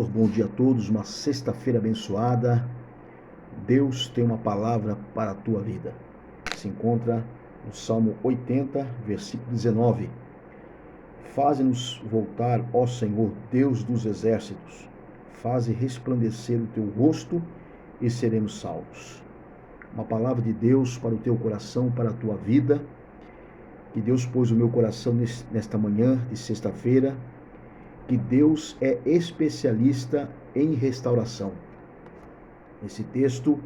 Senhor, bom dia a todos, uma sexta-feira abençoada. Deus tem uma palavra para a tua vida. Se encontra no Salmo 80, versículo 19. Faze-nos voltar, ó Senhor, Deus dos exércitos. Faze resplandecer o teu rosto e seremos salvos. Uma palavra de Deus para o teu coração, para a tua vida. Que Deus pôs no meu coração nesta manhã de sexta-feira, que Deus é especialista em restauração. Nesse texto,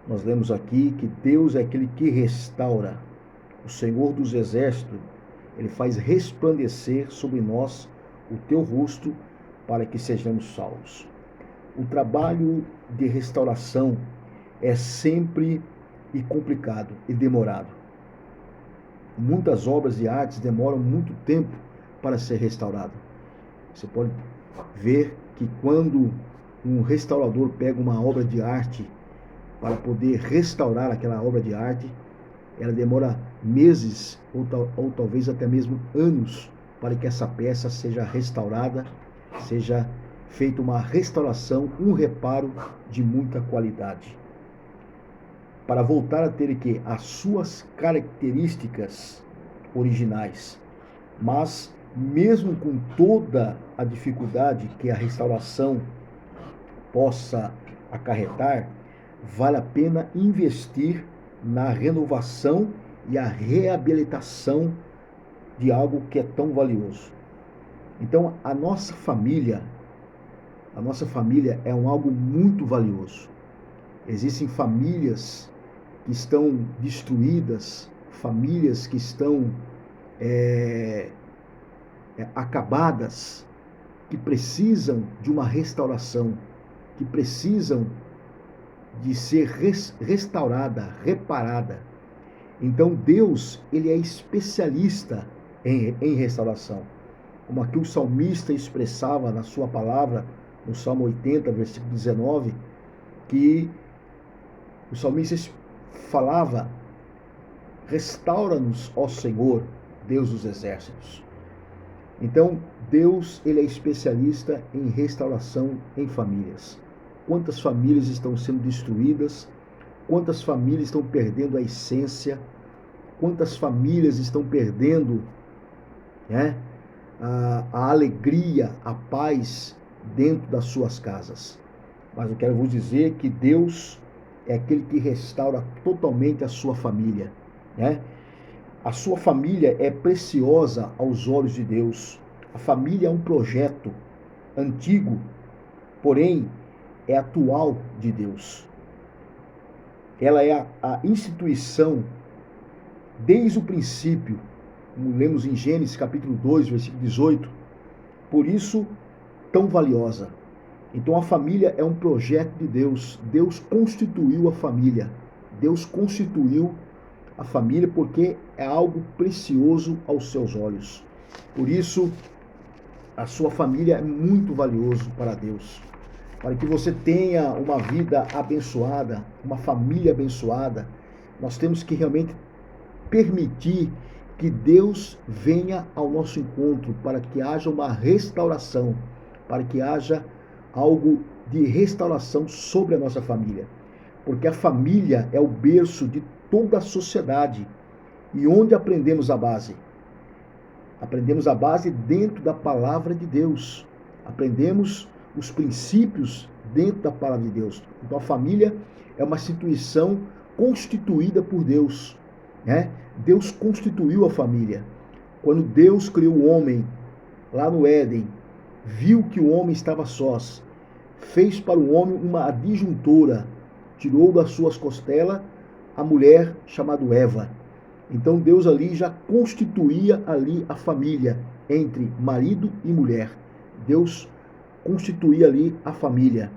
nós lemos aqui que Deus é aquele que restaura. O Senhor dos Exércitos, Ele faz resplandecer sobre nós o teu rosto para que sejamos salvos. O trabalho de restauração é sempre complicado e demorado. Muitas obras de arte demoram muito tempo para ser restaurado. Você pode ver que quando um restaurador pega uma obra de arte para poder restaurar aquela obra de arte, ela demora meses ou talvez até mesmo anos para que essa peça seja restaurada, seja feita uma restauração, um reparo de muita qualidade. Para voltar a ter as suas características originais. Mas mesmo com toda a dificuldade que a restauração possa acarretar, vale a pena investir na renovação e a reabilitação de algo que é tão valioso. Então, a nossa família é algo muito valioso. Existem famílias que estão destruídas, famílias que estão acabadas, que precisam de uma restauração, que precisam de ser restaurada, reparada. Então Deus, Ele é especialista em restauração. Como aqui o salmista expressava na sua palavra, no Salmo 80, versículo 19, que o salmista falava: restaura-nos, ó Senhor, Deus dos exércitos. Então, Deus, Ele é especialista em restauração em famílias. Quantas famílias estão sendo destruídas? Quantas famílias estão perdendo a essência? Quantas famílias estão perdendo a alegria, a paz dentro das suas casas? Mas eu quero vos dizer que Deus é aquele que restaura totalmente a sua família. A sua família é preciosa aos olhos de Deus. A família é um projeto antigo, porém é atual de Deus. Ela é a instituição desde o princípio, como lemos em Gênesis capítulo 2, versículo 18. Por isso, tão valiosa. Então a família é um projeto de Deus. Deus constituiu a família. Deus constituiu a família porque é algo precioso aos seus olhos. Por isso, a sua família é muito valioso para Deus. Para que você tenha uma vida abençoada, uma família abençoada, nós temos que realmente permitir que Deus venha ao nosso encontro, para que haja uma restauração, para que haja algo de restauração sobre a nossa família. Porque a família é o berço de toda a sociedade. E onde aprendemos a base? Aprendemos a base dentro da palavra de Deus. Aprendemos os princípios dentro da palavra de Deus. Então a família é uma instituição constituída por Deus. Deus constituiu a família. Quando Deus criou o homem lá no Éden, viu que o homem estava sós, fez para o homem uma adjuntora, tirou das suas costelas a mulher chamada Eva. Então Deus ali já constituía ali a família entre marido e mulher. Deus constituía ali a família.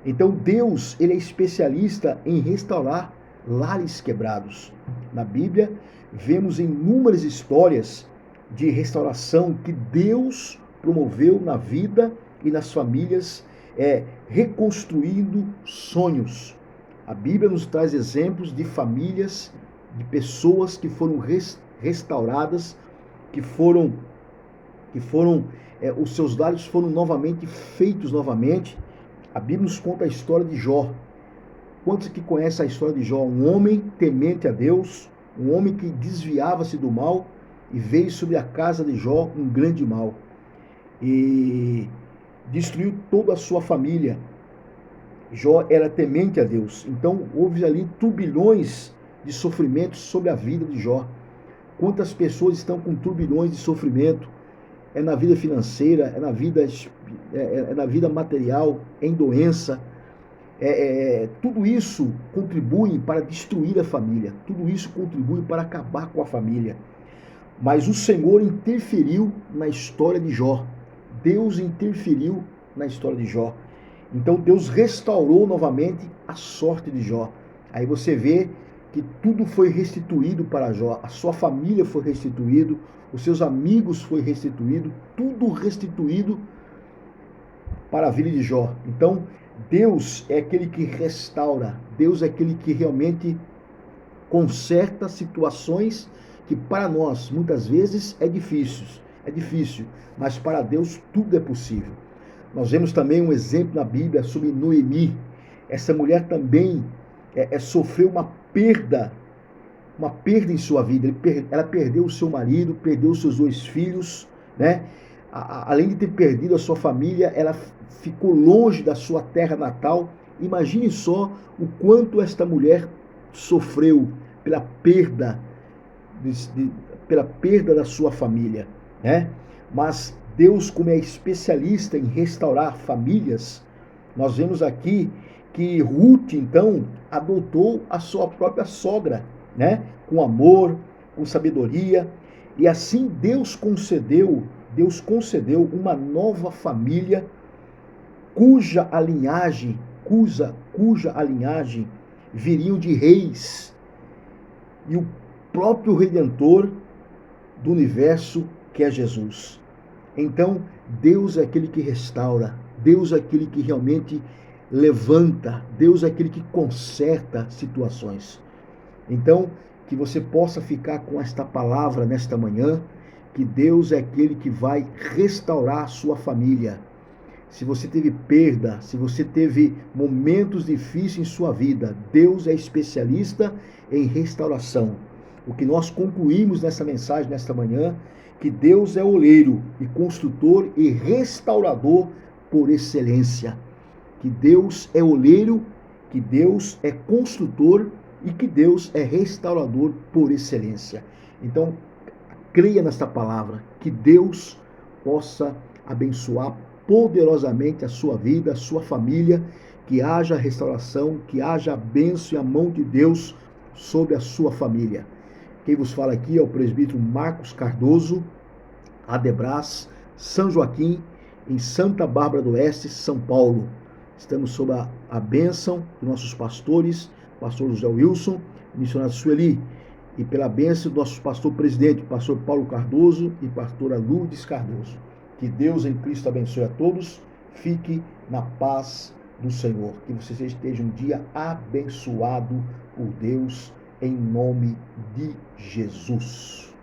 Então Deus, Ele é especialista em restaurar lares quebrados. Na Bíblia, vemos inúmeras histórias de restauração que Deus promoveu na vida e nas famílias, reconstruindo sonhos. A Bíblia nos traz exemplos de famílias, de pessoas que foram restauradas, que foram os seus lábios foram novamente feitos novamente. A Bíblia nos conta a história de Jó. Quantos que conhecem a história de Jó? Um homem temente a Deus, um homem que desviava-se do mal, e veio sobre a casa de Jó um grande mal. E destruiu toda a sua família. Jó era temente a Deus. Então houve ali turbilhões de sofrimento sobre a vida de Jó. Quantas pessoas estão com turbilhões de sofrimento? É na vida financeira, é na vida material, em doença. Tudo isso contribui para destruir a família. Tudo isso contribui para acabar com a família. Mas o Senhor interferiu na história de Jó. Deus interferiu na história de Jó. Então Deus restaurou novamente a sorte de Jó. Aí você vê que tudo foi restituído para Jó. A sua família foi restituído, os seus amigos foi restituído, tudo restituído para a vida de Jó. Então Deus é aquele que restaura, Deus é aquele que realmente conserta situações que para nós muitas vezes é difícil, mas para Deus tudo é possível. Nós vemos também um exemplo na Bíblia sobre Noemi. Essa mulher também sofreu uma perda em sua vida. Ela perdeu o seu marido, perdeu os seus 2 filhos, né? Além de ter perdido a sua família, ela ficou longe da sua terra natal. Imagine só o quanto esta mulher sofreu pela perda da sua família, né? Mas Deus, como é especialista em restaurar famílias, nós vemos aqui que Ruth, então, adotou a sua própria sogra, né? Com amor, com sabedoria, e assim Deus concedeu uma nova família cuja linhagem viriam de reis, e o próprio Redentor do universo, que é Jesus. Então, Deus é aquele que restaura, Deus é aquele que realmente levanta, Deus é aquele que conserta situações. Então, que você possa ficar com esta palavra nesta manhã, que Deus é aquele que vai restaurar a sua família. Se você teve perda, se você teve momentos difíceis em sua vida, Deus é especialista em restauração. O que nós concluímos nessa mensagem, nesta manhã, que Deus é oleiro e construtor e restaurador por excelência. Que Deus é oleiro, que Deus é construtor e que Deus é restaurador por excelência. Então, creia nesta palavra, que Deus possa abençoar poderosamente a sua vida, a sua família, que haja restauração, que haja a bênção e a mão de Deus sobre a sua família. Quem vos fala aqui é o presbítero Marcos Cardoso, Adebras, São Joaquim, em Santa Bárbara do Oeste, São Paulo. Estamos sob a bênção dos nossos pastores, pastor José Wilson, missionário Sueli, e pela bênção do nosso pastor presidente, pastor Paulo Cardoso e pastora Lourdes Cardoso. Que Deus em Cristo abençoe a todos. Fique na paz do Senhor. Que você esteja um dia abençoado por Deus, em nome de Jesus.